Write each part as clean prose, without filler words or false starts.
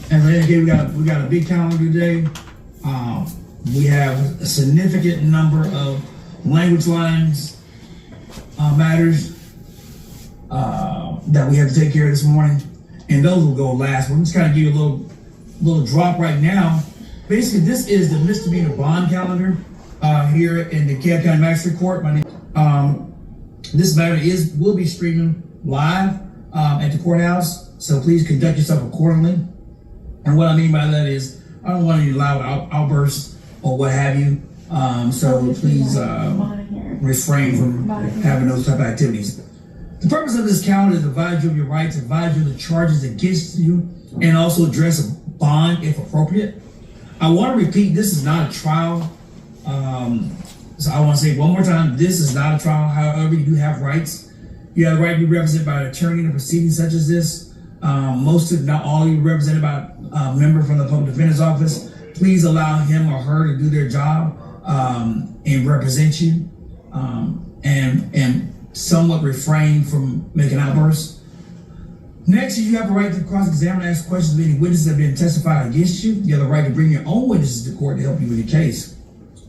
And again, we got a big calendar today. We have a significant number of language lines matters that we have to take care of this morning, and those will go last. We're just kind of give you a little drop right now. Basically, this is the misdemeanor bond calendar here in the DeKalb County Magistrate Court. This matter will be streaming live at the courthouse, so please conduct yourself accordingly. And what I mean by that is, I don't want any loud outbursts or what have you. So please refrain from having those type of activities. The purpose of this calendar is to advise you of your rights, advise you of the charges against you, and also address a bond if appropriate. I want to repeat, this is not a trial. So I want to say one more time, this is not a trial. However, you do have rights. You have the right to be represented by an attorney in a proceeding such as this. Most, if not all, of you represented by a member from the Public Defender's Office. Please allow him or her to do their job and represent you, and somewhat refrain from making outbursts. Next, you have the right to cross-examine and ask questions of any witnesses that have been testified against you. You have the right to bring your own witnesses to court to help you with your case.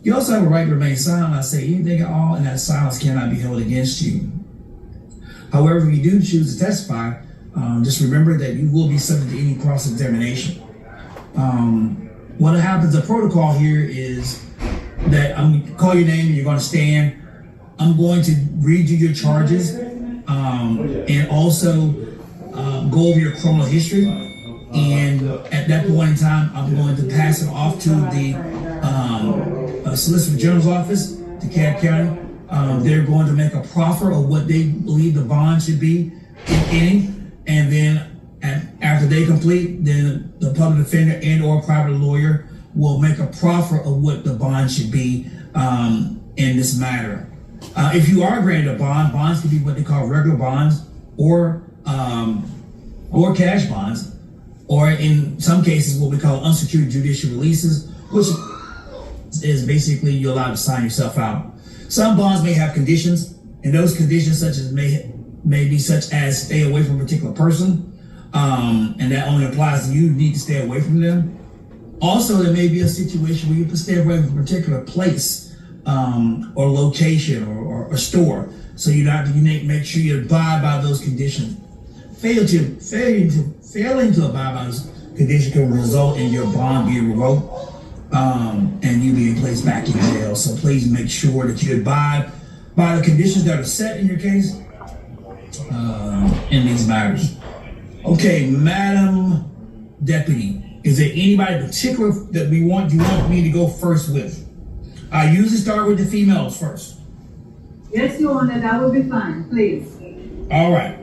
You also have a right to remain silent, not say anything at all, and that silence cannot be held against you. However, if you do choose to testify, just remember that you will be subject to any cross-examination. What happens, the protocol here is that I'm going to call your name and you're going to stand. I'm going to read you your charges and also go over your criminal history. And at that point in time, I'm going to pass it off to the Solicitor General's Office, DeKalb County. They're going to make a proffer of what they believe the bond should be, if any. And then after they complete, then the public defender and or private lawyer will make a proffer of what the bond should be in this matter. If you are granted a bond, bonds can be what they call regular bonds or cash bonds, or in some cases what we call unsecured judicial releases, which is basically you're allowed to sign yourself out. Some bonds may have conditions, and those conditions may be such as stay away from a particular person, and that only applies to you. You need to stay away from them. Also, there may be a situation where you can stay away from a particular place or location or a store. So you need to make sure you abide by those conditions. Failing to abide by those conditions can result in your bond being revoked and you being placed back in jail. So please make sure that you abide by the conditions that are set in your case in these matters. Okay, Madam Deputy, is there anybody particular that you want me to go first with? I usually start with the females first. Yes, Your Honor, that would be fine, please. All right.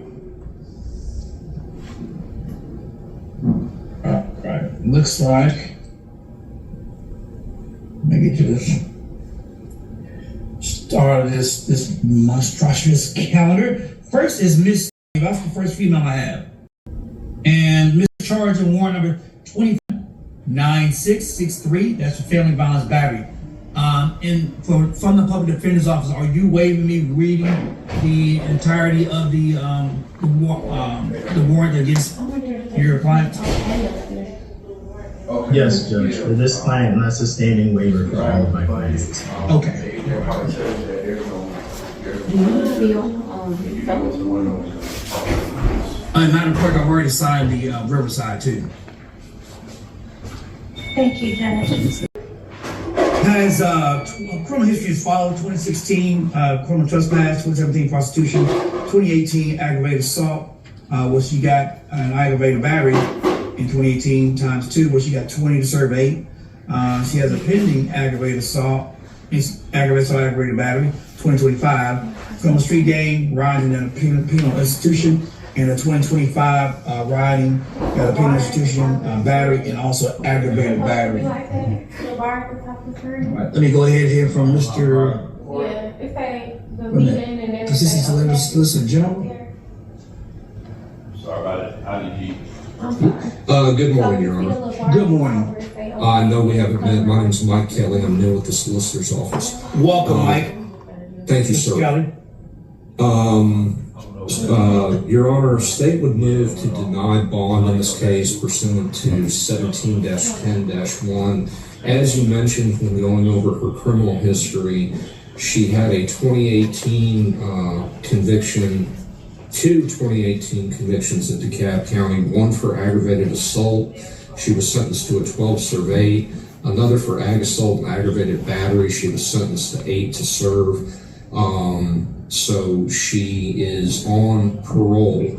Looks like, let me get to this start of this monstrous calendar. First is Miss, that's the first female I have. And Miss Charge in warrant number 29663, that's for family violence battery. And from the Public Defender's Office, are you waiving me reading the entirety of the warrant against your client? Yes, Judge. For this client, that's a standing waiver for all of my clients. Okay. Madam Clerk, I've already signed the Riverside too. Thank you, Judge. Has criminal history is followed: 2016 criminal trespass, 2017 prostitution, 2018 aggravated assault, where she got an aggravated battery in 2018 times 2, where she got 20 to serve 8. She has a pending aggravated assault, aggravated battery, 2025. Criminal street gang, riding in a penal institution, and a 2025 riding, got a penal institution, battery, and also aggravated battery. All right, let me go ahead and hear from Mr. Assistant Solicitor General. Sorry about it. How did you? Good morning, Your Honor. Good morning. I know we haven't met. My name is Mike Kelly. I'm new with the Solicitor's Office. Welcome, Mike. Thank you, sir. Kelly. Your Honor, state would move to deny bond in this case pursuant to 17-10-1. As you mentioned when going over her criminal history, she had a 2018 conviction, two 2018 convictions in DeKalb County, one for aggravated assault. She was sentenced to a 12-serve-8, another for ag assault and aggravated battery. She was sentenced to 8 to serve. So she is on parole.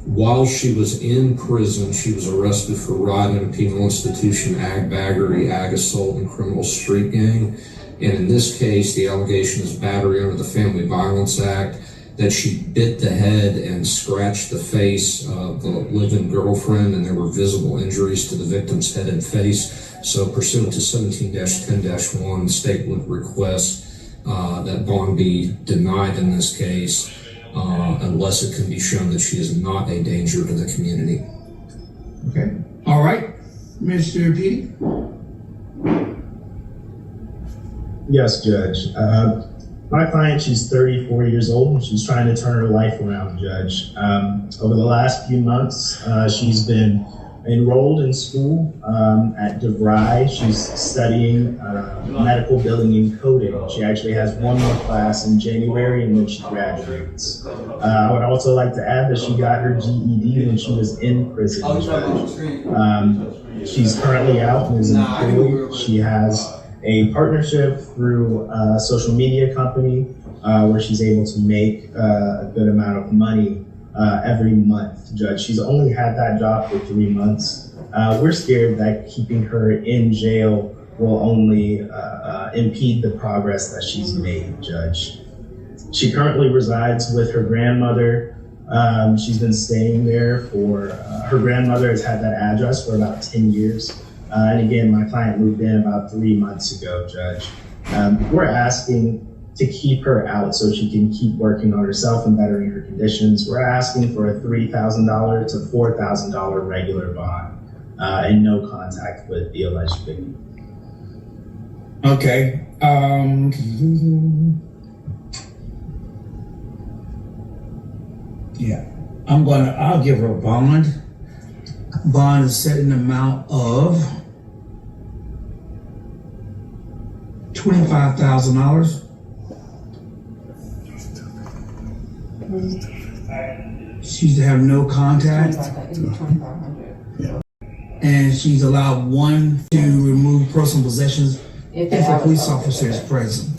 While she was in prison, she was arrested for riding a penal institution, ag battery, ag assault, and criminal street gang. And in this case, the allegation is battery under the Family Violence Act, that she bit the head and scratched the face of the live-in girlfriend, and there were visible injuries to the victim's head and face. So pursuant to 17-10-1, the state would request that bond be denied in this case unless it can be shown that she is not a danger to the community. Okay. All right. Mr. Petey? Yes, Judge. My client, she's 34 years old, and she's trying to turn her life around, Judge. Over the last few months, she's been enrolled in school at DeVry. She's studying medical billing and coding. She actually has one more class in January, and then she graduates. I would also like to add that she got her GED when she was in prison. She's currently out and is employed. She has a partnership through a social media company where she's able to make a good amount of money every month, Judge. She's only had that job for 3 months. We're scared that keeping her in jail will only impede the progress that she's made, Judge. She currently resides with her grandmother. She's been staying there for, her grandmother has had that address for about 10 years. And again, my client moved in about 3 months ago, Judge. We're asking to keep her out so she can keep working on herself and bettering her conditions. We're asking for a $3,000 to $4,000 regular bond and no contact with the alleged victim. Okay. Yeah. I'll give her a bond. Bond is set in the amount of $25,000. She's to have no contact, and she's allowed one to remove personal possessions if a police officer is present.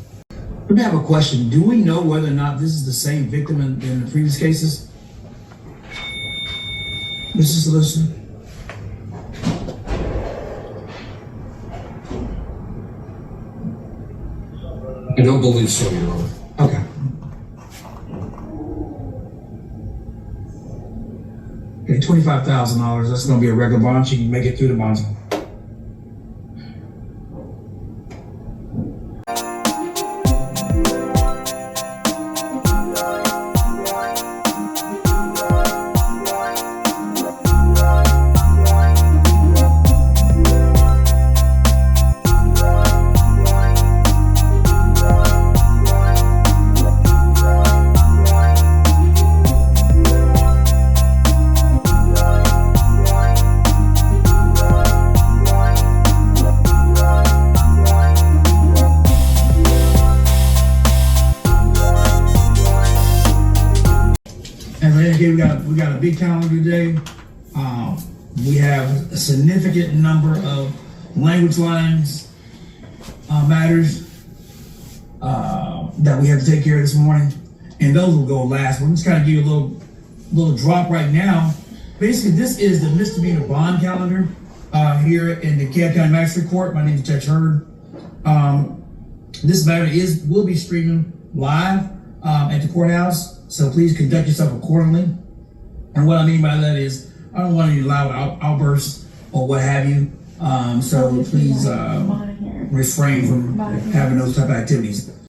Let me have a question. Do we know whether or not this is the same victim in the previous cases? Mr. Solicitor? I don't believe so, Your Honor. Okay. Okay, $25,000. That's going to be a regular bond. She can make it through the bond. We got a big calendar today. We have a significant number of language lines matters that we have to take care of this morning, and those will go last. We're just kind of give you a little drop right now. Basically, this is the misdemeanor bond calendar here in the DeKalb County Magistrate Court. My name is Judge Hurd. This matter will be streaming live at the courthouse, so please conduct yourself accordingly. And what I mean by that is, I don't want any loud outbursts or what have you. So please refrain from having those type of activities.